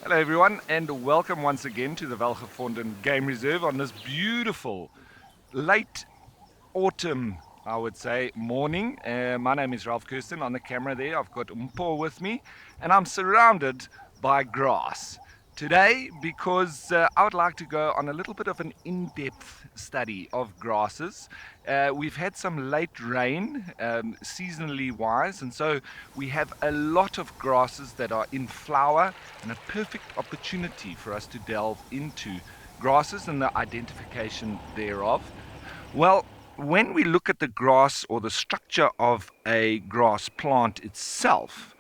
Hello everyone and welcome once again to the Welgevonden Game Reserve on this beautiful late autumn, I would say, morning. My name is Ralph Kirsten. On the camera there I've got Mpho with me and I'm surrounded by grass. Today, because I would like to go on a little bit of an in-depth study of grasses. We've had some late rain, seasonally wise, and so we have a lot of grasses that are in flower and a perfect opportunity for us to delve into grasses and the identification thereof. Well, when we look at the grass or the structure of a grass plant itself,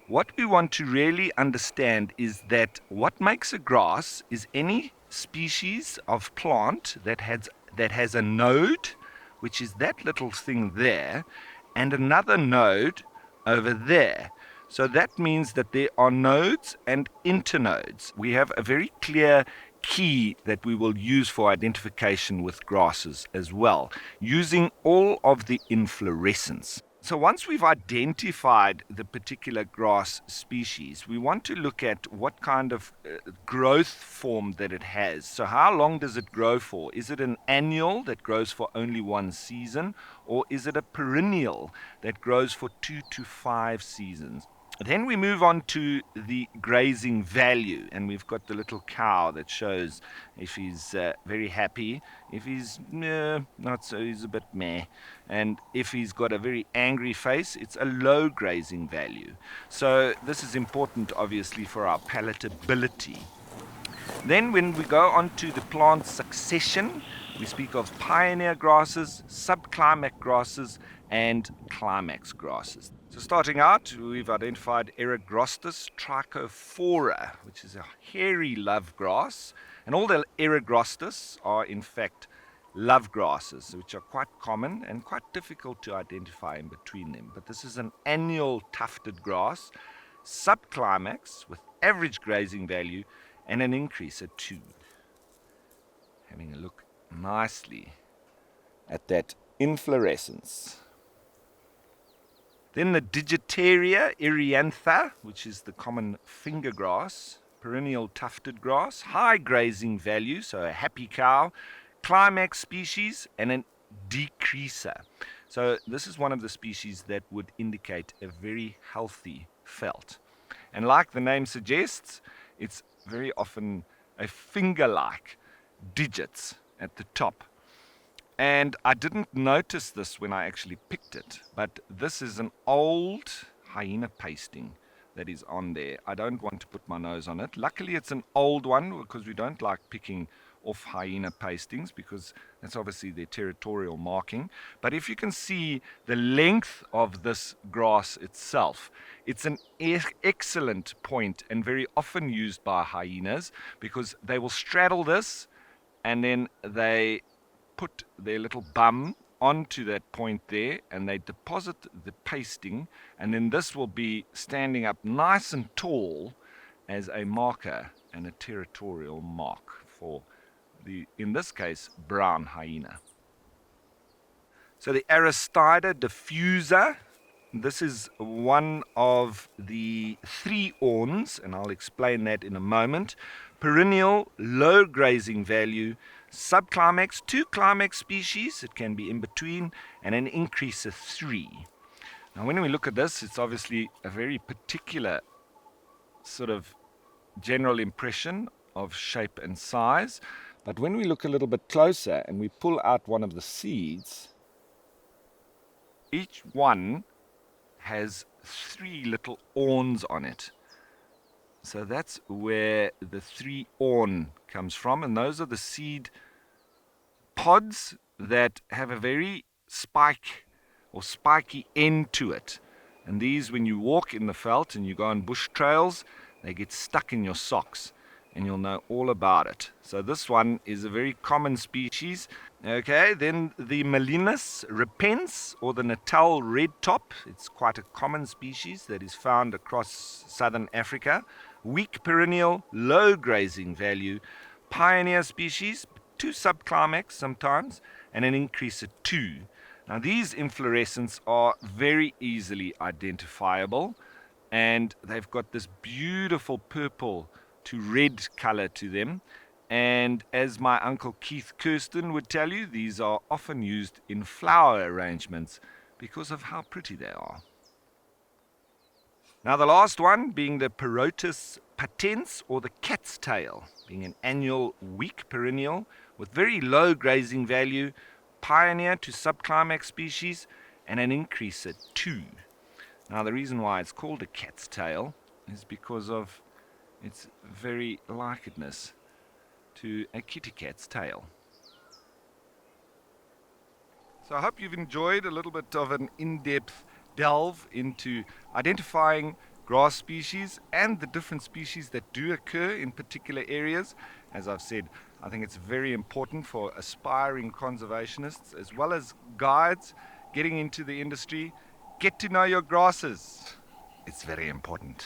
what we want to really understand is that what makes a grass is any species of plant that has a node, which is that little thing there, and another node over there. So that means that there are nodes and internodes. We have a very clear key that we will use for identification with grasses as well, using all of the inflorescence. So once we've identified the particular grass species, we want to look at what kind of growth form that it has. So how long does it grow for? Is it an annual that grows for only one season, or is it a perennial that grows for 2 to 5 seasons? Then we move on to the grazing value, and we've got the little cow that shows if he's very happy, if he's not so, he's a bit meh, and if he's got a very angry face, it's a low grazing value. So this is important, obviously, for our palatability. Then when we go on to the plant succession, we speak of pioneer grasses, subclimax grasses, and climax grasses. So starting out, we've identified Eragrostis trichophora, which is a hairy love grass. And all the Eragrostis are in fact love grasses, which are quite common and quite difficult to identify in between them. But this is an annual tufted grass, subclimax with average grazing value and an increase at 2. Having a look nicely at that inflorescence. Then the Digitaria eriantha, which is the common finger grass, perennial tufted grass, high grazing value, so a happy cow, climax species, and a decreaser. So this is one of the species that would indicate a very healthy felt. And like the name suggests, it's very often a finger-like digits at the top. And I didn't notice this when I actually picked it, but this is an old hyena pasting that is on there. I don't want to put my nose on it. Luckily, it's an old one because we don't like picking off hyena pastings because that's obviously their territorial marking. But if you can see the length of this grass itself, it's an excellent point and very often used by hyenas because they will straddle this and then they put their little bum onto that point there and they deposit the pasting, and then this will be standing up nice and tall as a marker and a territorial mark for the, in this case, brown hyena. So the Aristida diffusa, this is one of the 3 orns, and I'll explain that in a moment. Perennial, low grazing value, subclimax, 2 climax species, it can be in between, and an increase of 3. Now when we look at this, it's obviously a very particular sort of general impression of shape and size. But when we look a little bit closer and we pull out one of the seeds, each one has 3 little orns on it. So that's where the 3 orn comes from, and those are the seed pods that have a very spike or spiky end to it. And these, when you walk in the veld and you go on bush trails, they get stuck in your socks and you'll know all about it. So this one is a very common species. Okay, then the Melinus repens, or the Natal red top. It's quite a common species that is found across southern Africa. Weak perennial, low grazing value, pioneer species, 2 subclimax sometimes, and an increase at 2. Now these inflorescence are very easily identifiable. and they've got this beautiful purple to red color to them. And as my uncle Keith Kirsten would tell you, these are often used in flower arrangements because of how pretty they are. Now the last one being the Perotis patens, or the cat's tail, being an annual weak perennial with very low grazing value, pioneer to subclimax species, and an increase at 2. Now the reason why it's called a cat's tail is because of its very likeness to a kitty cat's tail. So I hope you've enjoyed a little bit of an in-depth delve into identifying grass species and the different species that do occur in particular areas. As I've said, I think it's very important for aspiring conservationists as well as guides getting into the industry. Get to know your grasses. It's very important.